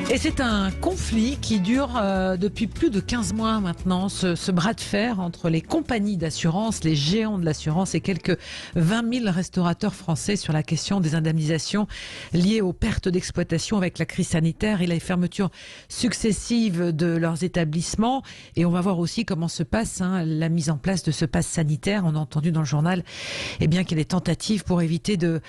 Et c'est un conflit qui dure depuis plus de 15 mois maintenant, ce bras de fer entre les compagnies d'assurance, les géants de l'assurance et quelques 20 000 restaurateurs français sur la question des indemnisations liées aux pertes d'exploitation avec la crise sanitaire et les fermetures successives de leurs établissements. Et on va voir aussi comment se passe la mise en place de ce pass sanitaire. On a entendu dans le journal qu'il y a des tentatives pour éviter de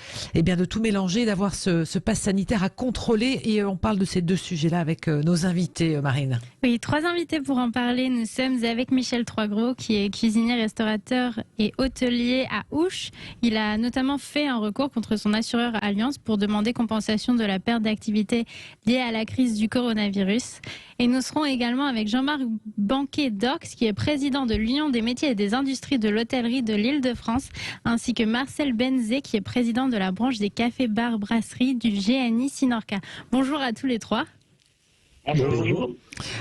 tout mélanger, d'avoir ce pass sanitaire à contrôler. Et on parle de ces deux sujets-là avec nos invités, Marine. Oui, 3 invités pour en parler. Nous sommes avec Michel Troisgros, qui est cuisinier, restaurateur et hôtelier à Ouche. Il a notamment fait un recours contre son assureur Allianz pour demander compensation de la perte d'activité liée à la crise du coronavirus. Et nous serons également avec Jean-Marc Banquet-Dorx, qui est président de l'Union des métiers et des industries de l'hôtellerie de l'Île-de-France, ainsi que Marcel Benzé, qui est président de la branche des cafés, bars, brasseries du GNI Sinorca. Bonjour à tous les trois. Bonjour.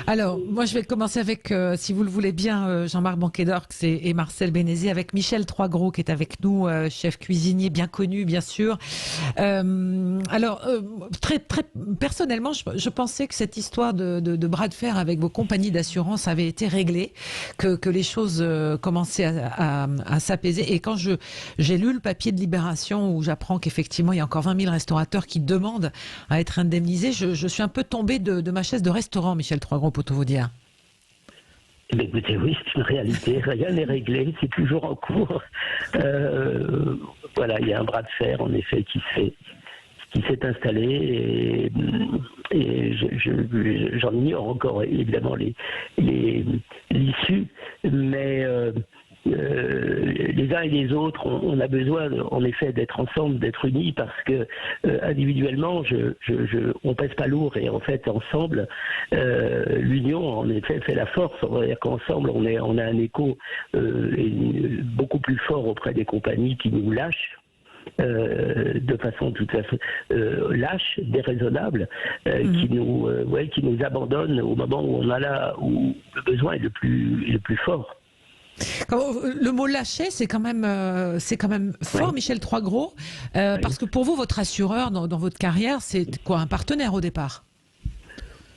Alors, moi je vais commencer avec, si vous le voulez bien, Jean-Marc Banquet-Dorx et Marcel Benzé, avec Michel Troisgros qui est avec nous, chef cuisinier bien connu, bien sûr. Très personnellement, je pensais que cette histoire de bras de fer avec vos compagnies d'assurance avait été réglée, que les choses commençaient à s'apaiser. Et quand j'ai lu le papier de Libération où j'apprends qu'effectivement il y a encore 20 000 restaurateurs qui demandent à être indemnisés, je suis un peu tombée de ma chaise de restaurant, Michel Troisgros, pour tout vous dire. Écoutez, oui, c'est une réalité. Rien n'est réglé, c'est toujours en cours. Voilà, il y a un bras de fer, en effet, qui s'est installé et j'en ignore encore évidemment l'issue, mais les uns et les autres, on a besoin en effet d'être ensemble, d'être unis, parce que individuellement, on pèse pas lourd, et en fait ensemble, l'union en effet fait la force. On va dire qu'ensemble, on a un écho beaucoup plus fort auprès des compagnies qui nous lâchent. De façon tout à fait lâche, déraisonnable, qui nous abandonne au moment où où le besoin est le plus fort. Le mot lâcher, c'est quand même fort, oui. Michel Troisgros, parce que pour vous, votre assureur dans votre carrière, c'est quoi, un partenaire au départ?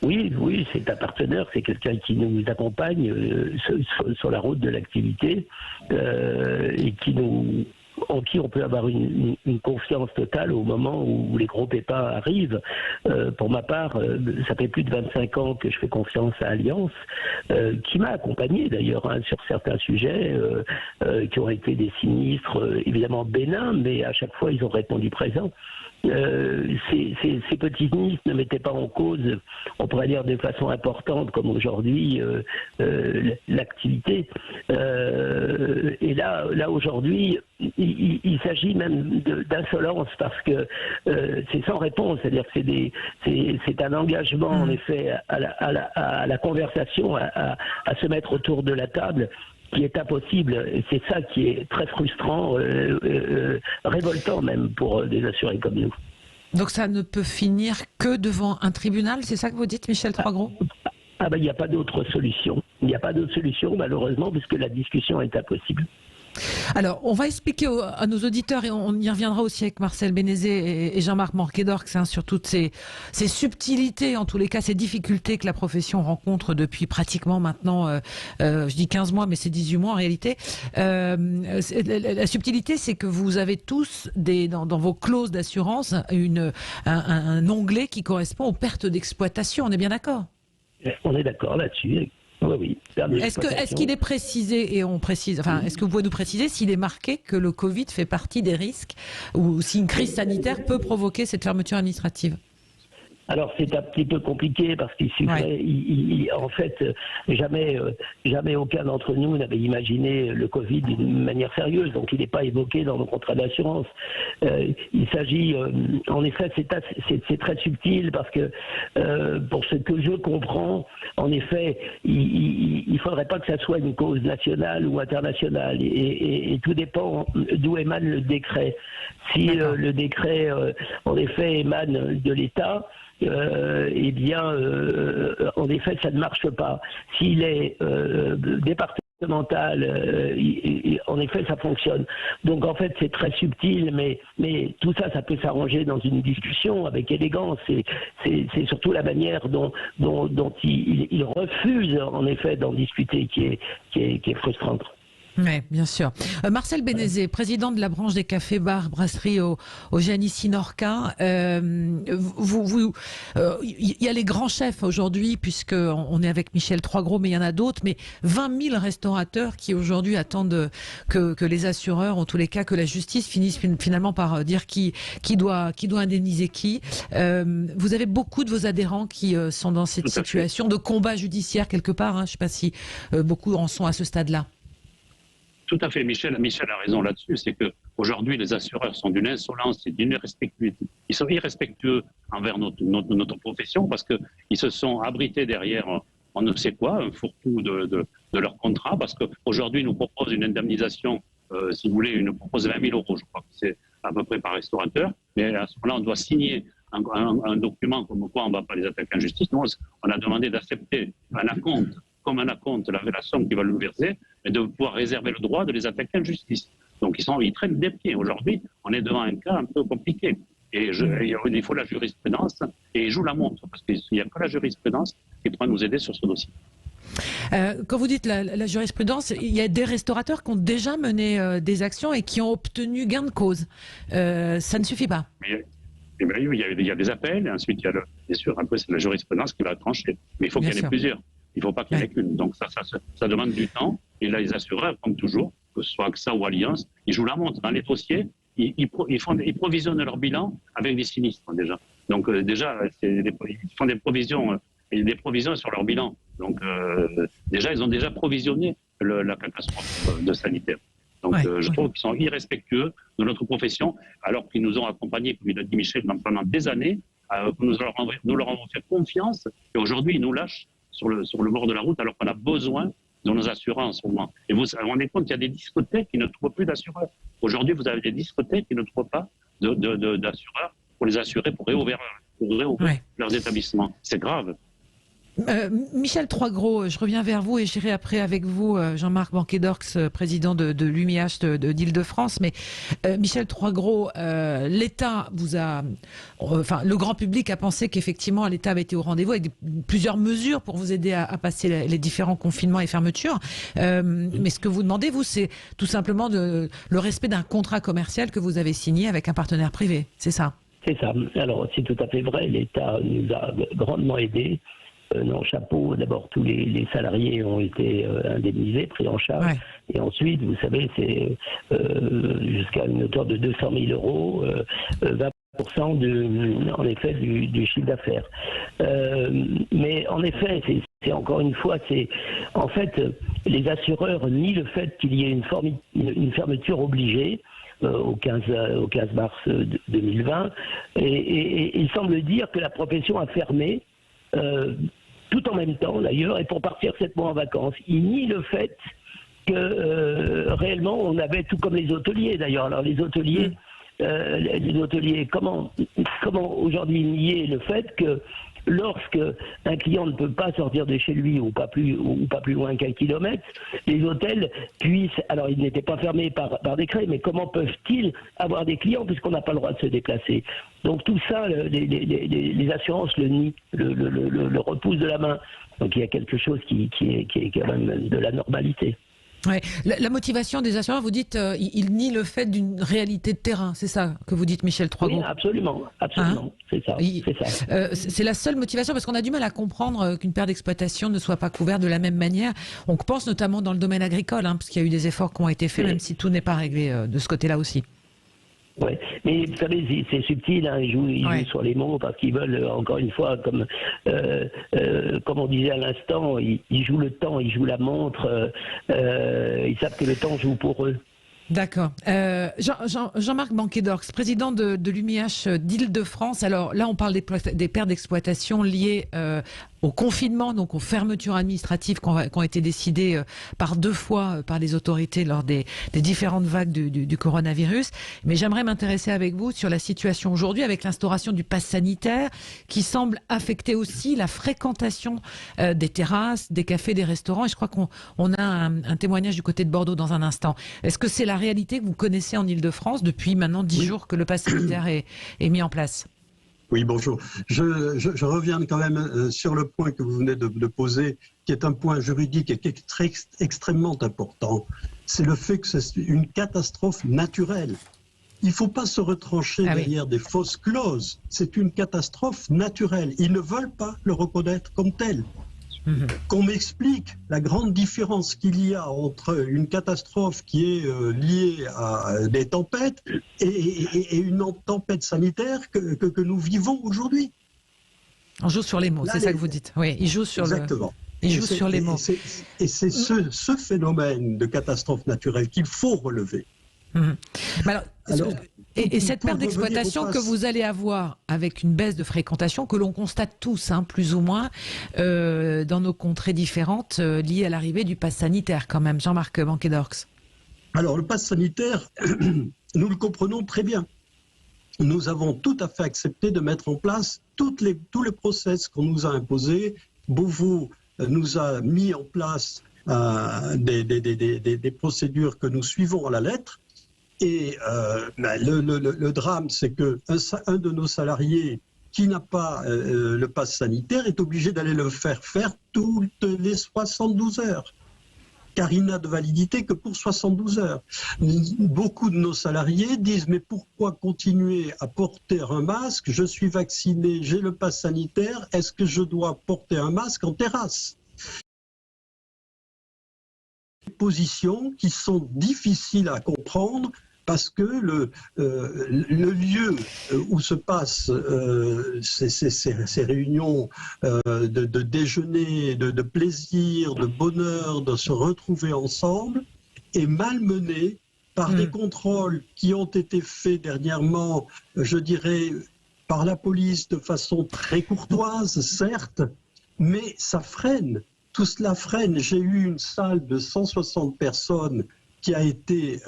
Oui, c'est un partenaire, c'est quelqu'un qui nous accompagne sur la route de l'activité et en qui on peut avoir une confiance totale au moment où les gros pépins arrivent. Pour ma part, ça fait plus de 25 ans que je fais confiance à Allianz, qui m'a accompagné d'ailleurs sur certains sujets qui ont été des sinistres évidemment bénins, mais à chaque fois ils ont répondu présent. Ces petits sinistres ne mettaient pas en cause, on pourrait dire de façon importante comme aujourd'hui, l'activité. Et là aujourd'hui, il s'agit même d'insolence, parce que c'est sans réponse, c'est-à-dire que c'est un engagement en effet à la conversation, à se mettre autour de la table, qui est impossible. C'est ça qui est très frustrant, révoltant même pour des assurés comme nous. Donc ça ne peut finir que devant un tribunal, c'est ça que vous dites, Michel Troisgros? Il n'y a pas d'autre solution. Il n'y a pas d'autre solution, malheureusement, puisque la discussion est impossible. Alors, on va expliquer à nos auditeurs, et on y reviendra aussi avec Marcel Benzé et Jean-Marc Banquet-Dorx, sur toutes ces subtilités, en tous les cas, ces difficultés que la profession rencontre depuis pratiquement maintenant, je dis 15 mois, mais c'est 18 mois en réalité. La subtilité, c'est que vous avez tous, dans vos clauses d'assurance, un onglet qui correspond aux pertes d'exploitation. On est bien d'accord? On est d'accord là-dessus. Oui. Est-ce qu'il est précisé, et on précise, est-ce que vous pouvez nous préciser s'il est marqué que le Covid fait partie des risques, ou si une crise sanitaire peut provoquer cette fermeture administrative? Alors c'est un petit peu compliqué, parce qu'il suffit, en fait, jamais aucun d'entre nous n'avait imaginé le Covid d'une manière sérieuse, donc il n'est pas évoqué dans nos contrats d'assurance. Il s'agit, en effet, c'est très subtil, parce que pour ce que je comprends, en effet, il faudrait pas que ça soit une cause nationale ou internationale, et tout dépend d'où émane le décret. Si le décret, en effet, émane de l'État, en effet, ça ne marche pas. S'il est départemental, comportementale, en effet, ça fonctionne. Donc en fait, c'est très subtil, mais tout ça, ça peut s'arranger dans une discussion avec élégance. C'est surtout la manière dont il refuse, en effet, d'en discuter qui est frustrante. Oui, bien sûr. Marcel Bénézé, président de la branche des cafés, bars, brasseries au Gianni-Sinorca. Il y a les grands chefs aujourd'hui, puisque on est avec Michel Troisgros, mais il y en a d'autres. Mais 20 000 restaurateurs qui aujourd'hui attendent que les assureurs, en tous les cas, que la justice finisse finalement par dire qui doit indemniser qui. Vous avez beaucoup de vos adhérents qui sont dans cette situation de combat judiciaire quelque part. Je ne sais pas si beaucoup en sont à ce stade-là. Tout à fait, Michel a raison là-dessus, c'est qu'aujourd'hui les assureurs sont d'une insolence et d'une irrespectuosité. Ils sont irrespectueux envers notre profession parce qu'ils se sont abrités derrière on ne sait quoi, un fourre-tout de leur contrat, parce qu'aujourd'hui ils nous proposent une indemnisation, si vous voulez, ils nous proposent 20 000 €, je crois que c'est à peu près par restaurateur, mais à ce moment-là on doit signer un document comme quoi on ne va pas les attaquer en justice. Nous on a demandé d'accepter un acompte, comme un acompte, la somme qu'ils veulent nous verser, et de pouvoir réserver le droit de les attaquer en justice. Donc ils traînent des pieds. Aujourd'hui, on est devant un cas un peu compliqué. Et il faut la jurisprudence, et ils jouent la montre, parce qu'il n'y a que la jurisprudence qui pourra nous aider sur ce dossier. Quand vous dites la jurisprudence, il y a des restaurateurs qui ont déjà mené des actions et qui ont obtenu gain de cause. Ça ne suffit pas. Il y a des appels, et ensuite il y a bien sûr, un peu c'est la jurisprudence qui va trancher. Mais il faut qu'il y en ait plusieurs. Il ne faut pas qu'il n'y en ait qu'une. Donc ça demande du temps. Et là, les assureurs, comme toujours, que ce soit AXA ou Allianz, ils jouent la montre. Dans les dossiers, ils provisionnent leur bilan avec des sinistres déjà. Donc déjà, ils font des provisions sur leur bilan. Donc déjà, ils ont déjà provisionné la catastrophe de sanitaire. Donc je trouve qu'ils sont irrespectueux de notre profession, alors qu'ils nous ont accompagnés, comme il a dit Michel, pendant des années. Nous leur avons fait confiance, et aujourd'hui, ils nous lâchent sur le bord de la route, alors qu'on a besoin de nos assureurs en ce moment. Et vous vous rendez compte, il y a des discothèques qui ne trouvent plus d'assureurs. Aujourd'hui, vous avez des discothèques qui ne trouvent pas d'assureurs pour les assurer, pour réouvrir leurs établissements. C'est grave. Michel Troisgros, je reviens vers vous et j'irai après avec vous, Jean-Marc Banquet-Dorx, président de l'UMIH d'Île-de-France. Mais Michel Troisgros, l'État le grand public a pensé qu'effectivement l'État avait été au rendez-vous avec plusieurs mesures pour vous aider à passer les différents confinements et fermetures. Mais ce que vous demandez, vous, c'est tout simplement le respect d'un contrat commercial que vous avez signé avec un partenaire privé. C'est ça? C'est ça. Alors c'est tout à fait vrai. L'État nous a grandement aidés. Non, chapeau, d'abord tous les salariés ont été indemnisés, pris en charge, et ensuite, vous savez, c'est jusqu'à une hauteur de 200 000 €, 20% en effet du chiffre d'affaires. Mais en effet, c'est encore une fois, en fait, les assureurs nient le fait qu'il y ait une fermeture obligée au 15 mars 2020, et il semble dire que la profession a fermé, tout en même temps d'ailleurs, et pour partir 7 mois en vacances. Il nie le fait que réellement on avait, tout comme les hôteliers d'ailleurs. Alors les hôteliers, comment aujourd'hui nier le fait que lorsque un client ne peut pas sortir de chez lui ou pas plus loin qu'1 kilomètre, les hôtels puissent, alors ils n'étaient pas fermés par décret, mais comment peuvent-ils avoir des clients puisqu'on n'a pas le droit de se déplacer? Donc tout ça, les assurances le nient, le repoussent de la main. Donc il y a quelque chose qui est quand même de la normalité. Ouais. La motivation des assureurs, vous dites, ils nient le fait d'une réalité de terrain, c'est ça que vous dites, Michel Troisgros? Oui, absolument, c'est ça. C'est la seule motivation, parce qu'on a du mal à comprendre qu'une perte d'exploitation ne soit pas couverte de la même manière. On pense notamment dans le domaine agricole, parce qu'il y a eu des efforts qui ont été faits, même si tout n'est pas réglé de ce côté-là aussi. Oui, mais vous savez, c'est subtil, ils jouent sur les mots parce qu'ils veulent, encore une fois, comme on disait à l'instant, ils jouent le temps, ils jouent la montre, ils savent que le temps joue pour eux. D'accord. Jean-Marc Banquet-Dorx, président de l'UMIH d'Île-de-France. Alors là, on parle des pertes d'exploitation liées au confinement, donc aux fermetures administratives qui ont été décidées par 2 fois par les autorités lors des différentes vagues du coronavirus. Mais j'aimerais m'intéresser avec vous sur la situation aujourd'hui avec l'instauration du pass sanitaire qui semble affecter aussi la fréquentation des terrasses, des cafés, des restaurants. Et je crois qu'on a un témoignage du côté de Bordeaux dans un instant. Est-ce que c'est la réalité que vous connaissez en Île-de-France depuis maintenant 10 jours que le pass sanitaire est mis en place? Oui, bonjour. Je reviens quand même sur le point que vous venez de poser, qui est un point juridique et qui est extrêmement important. C'est le fait que c'est une catastrophe naturelle. Il ne faut pas se retrancher derrière des fausses clauses. C'est une catastrophe naturelle. Ils ne veulent pas le reconnaître comme tel. Qu'on m'explique la grande différence qu'il y a entre une catastrophe qui est liée à des tempêtes et une tempête sanitaire que nous vivons aujourd'hui. On joue sur les mots, c'est ça que vous dites. Oui, il joue sur exactement. Il joue sur les mots. Et c'est ce phénomène de catastrophe naturelle qu'il faut relever. Alors, et cette perte d'exploitation que vous allez avoir avec une baisse de fréquentation que l'on constate tous, plus ou moins, dans nos contrées différentes, liées à l'arrivée du pass sanitaire quand même. Jean-Marc Banquet-Dorx. Alors le pass sanitaire, nous le comprenons très bien. Nous avons tout à fait accepté de mettre en place tous les process qu'on nous a imposés. Beauvau nous a mis en place des procédures que nous suivons à la lettre. Et le drame, c'est qu'un de nos salariés qui n'a pas le pass sanitaire est obligé d'aller le faire toutes les 72 heures, car il n'a de validité que pour 72 heures. Beaucoup de nos salariés disent « mais pourquoi continuer à porter un masque? Je suis vacciné, j'ai le pass sanitaire, est-ce que je dois porter un masque en terrasse ?» Positions qui sont difficiles à comprendre, parce que le lieu où se passent ces réunions de déjeuner, de plaisir, de bonheur, de se retrouver ensemble, est malmené par des contrôles qui ont été faits dernièrement, je dirais, par la police de façon très courtoise, certes, mais ça freine. Tout cela freine. J'ai eu une salle de 160 personnes qui a été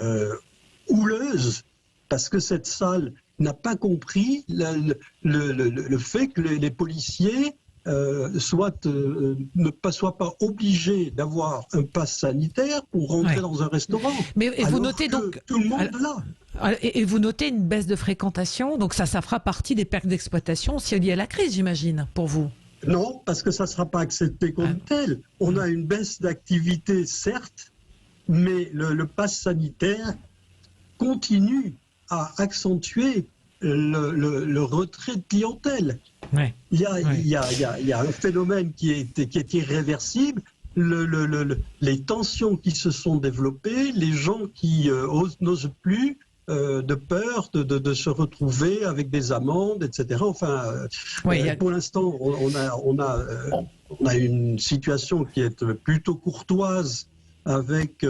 houleuse, parce que cette salle n'a pas compris le fait que les policiers ne soient pas obligés d'avoir un pass sanitaire pour rentrer dans un restaurant. Mais et vous notez donc tout le monde là. Et vous notez une baisse de fréquentation, donc ça fera partie des pertes d'exploitation aussi liées à la crise, j'imagine, pour vous. Non, parce que ça ne sera pas accepté comme tel. On a une baisse d'activité, certes, mais le pass sanitaire continue à accentuer le retrait de clientèle. Il y a un phénomène qui est irréversible, les tensions qui se sont développées, les gens qui n'osent plus, de peur de se retrouver avec des amendes, etc. Enfin, pour l'instant, on a une situation qui est plutôt courtoise avec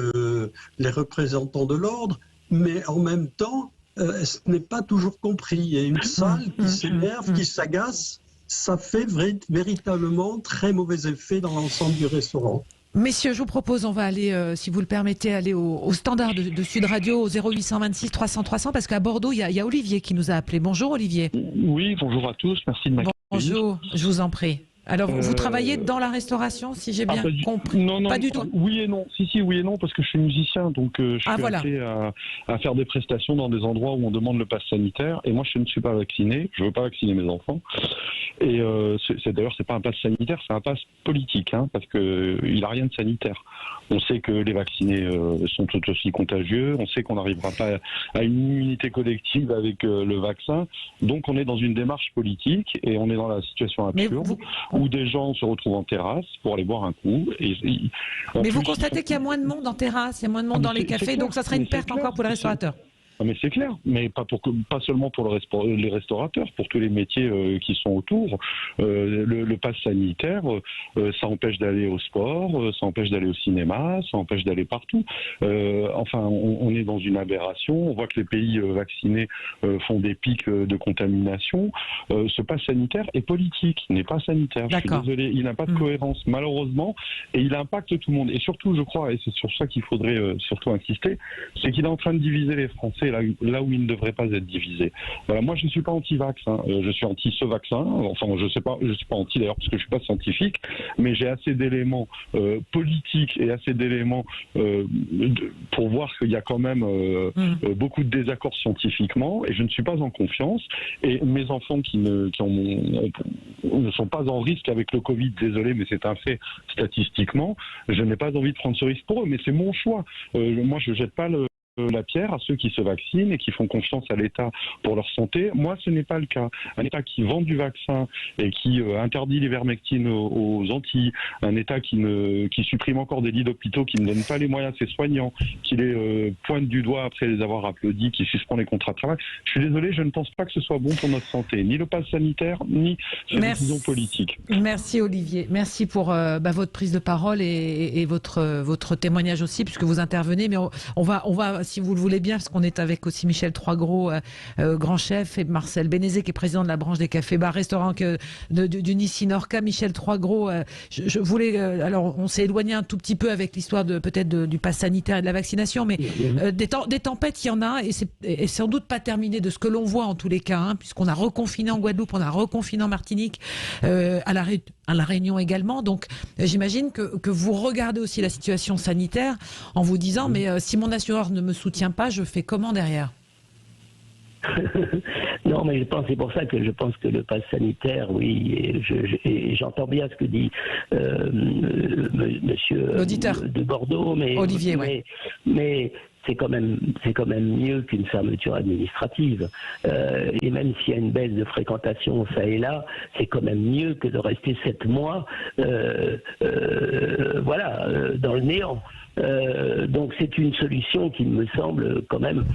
les représentants de l'ordre, mais en même temps, ce n'est pas toujours compris. Il y a une salle qui s'énerve, qui s'agace, ça fait véritablement très mauvais effet dans l'ensemble du restaurant. Messieurs, je vous propose, on va aller, si vous le permettez, aller au standard de Sud Radio, au 0826 300 300, parce qu'à Bordeaux, il y a Olivier qui nous a appelé. Bonjour Olivier. Oui, bonjour à tous, merci de m'accueillir. Bonjour, je vous en prie. Alors, vous travaillez dans la restauration, si j'ai bien compris? Non, pas du tout. Oui et non. Si, oui et non, parce que je suis musicien, donc je suis appelé à faire des prestations dans des endroits où on demande le pass sanitaire. Et moi, je ne suis pas vacciné. Je ne veux pas vacciner mes enfants. Et d'ailleurs, c'est pas un pass sanitaire, c'est un pass politique, parce qu'il n'a rien de sanitaire. On sait que les vaccinés sont tout aussi contagieux. On sait qu'on n'arrivera pas à une immunité collective avec le vaccin. Donc, on est dans une démarche politique et on est dans la situation absurde où des gens se retrouvent en terrasse pour aller boire un coup. Mais vous constatez qu'il y a moins de monde en terrasse, il y a moins de monde dans les cafés, donc ça serait une perte encore pour les restaurateurs. Ah mais c'est clair, mais pas seulement pour les restaurateurs, pour tous les métiers qui sont autour. Le pass sanitaire, ça empêche d'aller au sport, ça empêche d'aller au cinéma, ça empêche d'aller partout. Enfin, on est dans une aberration. On voit que les pays vaccinés font des pics de contamination. Ce pass sanitaire est politique, n'est pas sanitaire. Je suis désolé, il n'a pas de cohérence, malheureusement, et il impacte tout le monde. Et surtout, je crois, et c'est sur ça qu'il faudrait surtout insister, c'est qu'il est en train de diviser les Français là où il ne devrait pas être divisé. Voilà, moi je ne suis pas anti-vax, je suis anti ce vaccin, enfin je suis pas anti d'ailleurs parce que je suis pas scientifique, mais j'ai assez d'éléments politiques et assez d'éléments pour voir qu'il y a quand même beaucoup de désaccords scientifiquement, et je ne suis pas en confiance, et mes enfants qui ne sont pas en risque avec le Covid, désolé, mais c'est un fait statistiquement, je n'ai pas envie de prendre ce risque pour eux, mais c'est mon choix. Moi je jette pas la pierre à ceux qui se vaccinent et qui font confiance à l'État pour leur santé. Moi, ce n'est pas le cas. Un État qui vend du vaccin et qui interdit l'ivermectine aux Antilles, un État qui supprime encore des lits d'hôpitaux, qui ne donne pas les moyens à ses soignants, qui les pointe du doigt après les avoir applaudis, qui suspend les contrats de travail. Je suis désolé, je ne pense pas que ce soit bon pour notre santé, ni le pass sanitaire, ni ces décisions politiques. Merci Olivier, merci pour votre prise de parole et votre témoignage aussi, puisque vous intervenez, mais on va si vous le voulez bien, parce qu'on est avec aussi Michel Troisgros, grand chef, et Marcel Bénézé, qui est président de la branche des cafés, bars, restaurants du Nicinorca. Michel Troisgros, je voulais, alors on s'est éloigné un tout petit peu avec l'histoire peut-être du pass sanitaire et de la vaccination, mais des tempêtes, il y en a, et sans doute pas terminé de ce que l'on voit en tous les cas, puisqu'on a reconfiné en Guadeloupe, on a reconfiné en Martinique, à la Réunion également. Donc j'imagine que vous regardez aussi la situation sanitaire en vous disant, mais si mon assureur ne me soutient pas, je fais comment derrière? Non, mais c'est pour ça que je pense que le pass sanitaire, oui, et j'entends bien ce que dit monsieur l'auditeur de Bordeaux, mais Olivier, mais c'est quand même mieux qu'une fermeture administrative. Et même s'il y a une baisse de fréquentation ça et là, c'est quand même mieux que de rester 7 mois dans le néant. Donc c'est une solution qui me semble quand même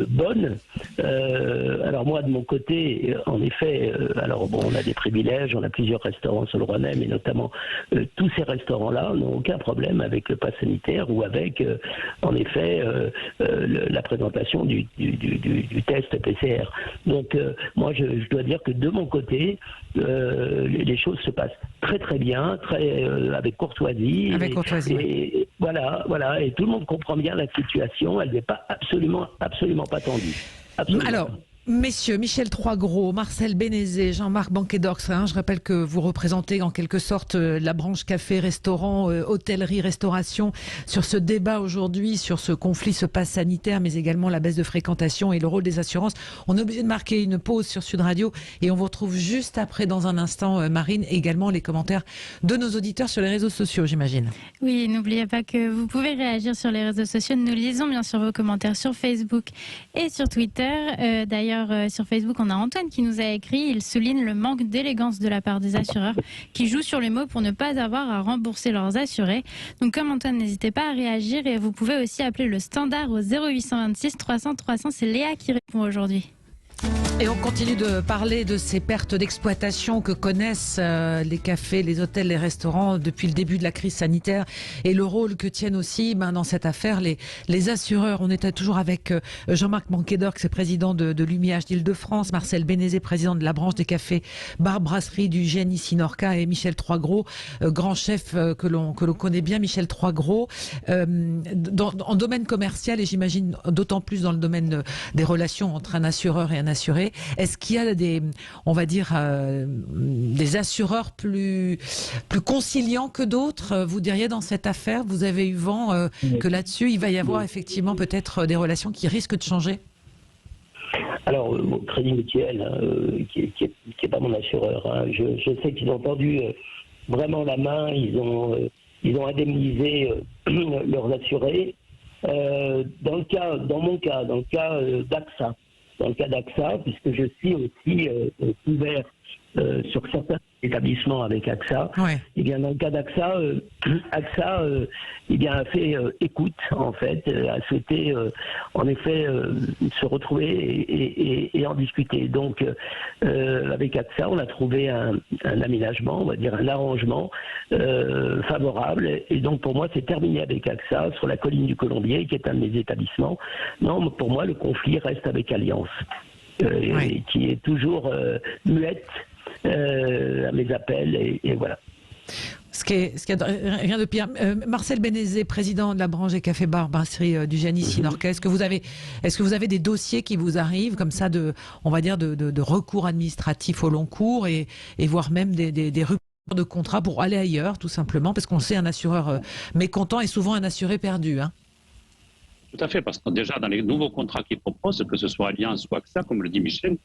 bonne. Alors moi de mon côté, en effet, on a des privilèges, on a plusieurs restaurants sur le Rouennais, mais notamment tous ces restaurants-là n'ont aucun problème avec le pass sanitaire ou avec, en effet, la présentation du test PCR. Donc moi je dois dire que de mon côté, les choses se passent très très bien, avec courtoisie. Et voilà, et tout le monde comprend bien la situation. Elle n'est pas absolument pas tendue. Absolument. Alors, messieurs, Michel Troisgros, Marcel Bénézé, Jean-Marc Banquet-Dorx, je rappelle que vous représentez en quelque sorte la branche café, restaurant, hôtellerie, restauration, sur ce débat aujourd'hui, sur ce conflit, ce pass sanitaire, mais également la baisse de fréquentation et le rôle des assurances. On est obligé de marquer une pause sur Sud Radio et on vous retrouve juste après, dans un instant, Marine, et également les commentaires de nos auditeurs sur les réseaux sociaux, j'imagine. Oui, n'oubliez pas que vous pouvez réagir sur les réseaux sociaux. Nous lisons bien sûr vos commentaires sur Facebook et sur Twitter. D'ailleurs, sur Facebook, on a Antoine qui nous a écrit. Il souligne le manque d'élégance de la part des assureurs qui jouent sur les mots pour ne pas avoir à rembourser leurs assurés. Donc, comme Antoine, n'hésitez pas à réagir et vous pouvez aussi appeler le standard au 0826 300 300. C'est Léa qui répond aujourd'hui. Et on continue de parler de ces pertes d'exploitation que connaissent les cafés, les hôtels, les restaurants depuis le début de la crise sanitaire et le rôle que tiennent aussi dans cette affaire les assureurs. On était toujours avec Jean-Marc Banquet-Dorx, président de l'UMIH d'Île-de-France, Marcel Bénézé, président de la branche des cafés, bars, brasseries du GNI Sinorca, et Michel Troisgros, grand chef que l'on connaît bien. Michel Troisgros, en domaine commercial, et j'imagine d'autant plus dans le domaine des relations entre un assureur et un assuré, est-ce qu'il y a des assureurs plus conciliants que d'autres, vous diriez, dans cette affaire? Vous avez eu vent que là-dessus, il va y avoir effectivement peut-être des relations qui risquent de changer? Alors, Crédit Mutuel, qui est pas mon assureur, je sais qu'ils ont tendu vraiment la main, ils ont indemnisé leurs assurés. Dans mon cas d'AXA, puisque je suis aussi couvert sur certains établissement avec AXA. Ouais. Et bien dans le cas d'AXA, AXA eh bien, a fait écoute, en fait, a souhaité en effet se retrouver et en discuter. Donc avec AXA, on a trouvé un aménagement, on va dire un arrangement favorable. Et donc pour moi, c'est terminé avec AXA sur la colline du Colombier, qui est un de mes établissements. Non, pour moi, le conflit reste avec Allianz, Oui. qui est toujours muette à mes appels, et voilà. Ce qui est rien de pire. Marcel Bénézé, président de la branche des cafés-bars brasserie du Gianni Sinorca, est-ce que vous avez des dossiers qui vous arrivent comme ça on va dire de recours administratifs au long cours et voire même des ruptures de contrat pour aller ailleurs, tout simplement, parce qu'on sait un assureur mécontent est souvent un assuré perdu, hein? Tout à fait, parce que déjà dans les nouveaux contrats qu'ils proposent, que ce soit Allianz ou AXA, comme le dit Michel,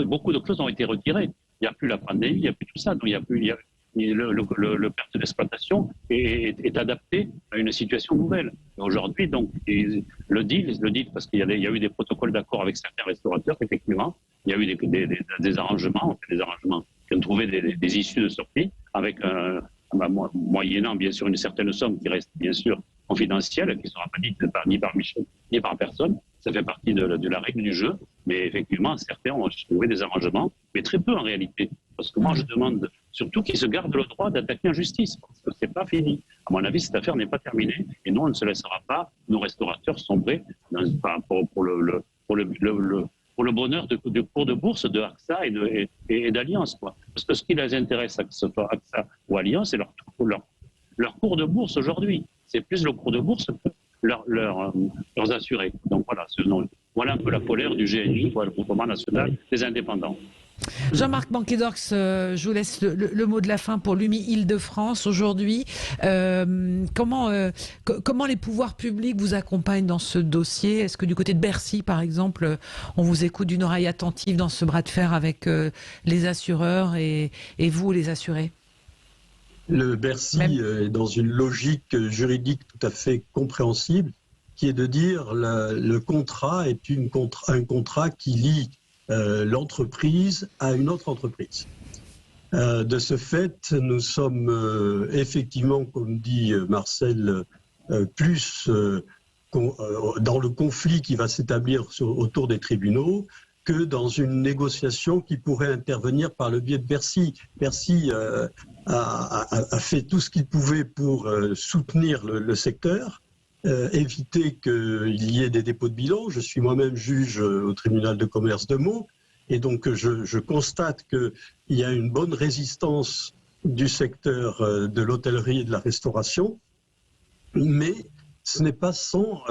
beaucoup de clauses ont été retirées. Il n'y a plus la pandémie, il n'y a plus tout ça, donc le perte d'exploitation est adapté à une situation nouvelle. Et aujourd'hui, donc, le deal, parce qu'il y a eu des protocoles d'accord avec certains restaurateurs, effectivement, il y a eu des arrangements qui ont trouvé des issues de sortie, avec moyennant bien sûr une certaine somme qui reste bien sûr confidentielle, qui ne sera pas dite ni par Michel ni par personne. Ça fait partie de la règle du jeu, mais effectivement certains ont trouvé des arrangements, mais très peu en réalité. Parce que moi je demande surtout qu'ils se gardent le droit d'attaquer en justice, parce que c'est pas fini. À mon avis, cette affaire n'est pas terminée, et nous on ne se laissera pas, nos restaurateurs, sombrer pour le bonheur du cours de bourse de AXA et d'Allianz, quoi. Parce que ce qui les intéresse, que ce soit AXA ou Allianz, c'est leur cours de bourse aujourd'hui. C'est plus le cours de bourse que leurs assurés. Donc voilà un peu la colère du GNI, le Groupement National des Indépendants. Jean-Marc Banquet-Dorx, je vous laisse le mot de la fin pour l'UMI Île-de-France aujourd'hui. Comment les pouvoirs publics vous accompagnent dans ce dossier? Est-ce que du côté de Bercy, par exemple, on vous écoute d'une oreille attentive dans ce bras de fer avec les assureurs et vous, les assurés? Le Bercy est dans une logique juridique tout à fait compréhensible, qui est de dire le contrat est un contrat qui lie l'entreprise à une autre entreprise. De ce fait, nous sommes effectivement, comme dit Marcel, plus dans le conflit qui va s'établir autour des tribunaux que dans une négociation qui pourrait intervenir par le biais de Bercy. Bercy a fait tout ce qu'il pouvait pour soutenir le secteur, éviter qu'il y ait des dépôts de bilan. Je suis moi-même juge au tribunal de commerce de Meaux, et donc je constate qu'il y a une bonne résistance du secteur de l'hôtellerie et de la restauration, mais ce n'est pas sans,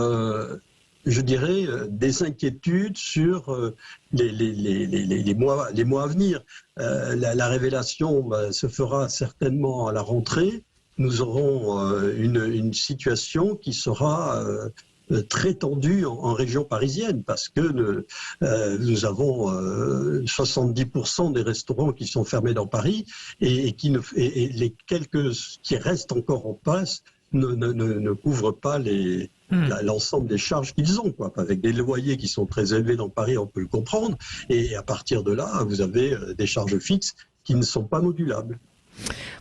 je dirais, des inquiétudes sur les mois à venir. La révélation se fera certainement à la rentrée. Nous aurons une situation qui sera très tendue en région parisienne, parce que nous avons 70% des restaurants qui sont fermés dans Paris, et les quelques qui restent encore en place ne couvrent pas l'ensemble des charges qu'ils ont, quoi. Avec des loyers qui sont très élevés dans Paris, on peut le comprendre, et à partir de là, vous avez des charges fixes qui ne sont pas modulables.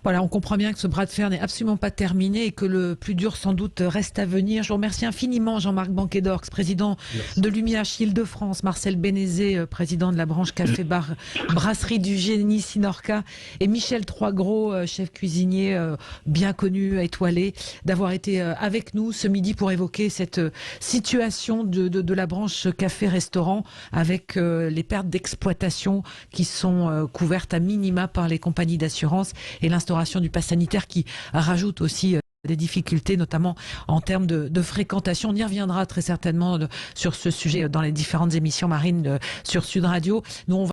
Voilà, on comprend bien que ce bras de fer n'est absolument pas terminé et que le plus dur sans doute reste à venir. Je vous remercie infiniment Jean-Marc Banquet-Dorx, président de l'UMIH Île-de-France, Marcel Bénézé, président de la branche café-bar brasserie du Gianni Sinorca, et Michel Troisgros, chef cuisinier bien connu, étoilé, d'avoir été avec nous ce midi pour évoquer cette situation de la branche café-restaurant avec les pertes d'exploitation qui sont couvertes à minima par les compagnies d'assurance, et l'instauration du pass sanitaire qui rajoute aussi des difficultés, notamment en termes de fréquentation. On y reviendra très certainement sur ce sujet dans les différentes émissions, Marine, sur Sud Radio. Nous, on va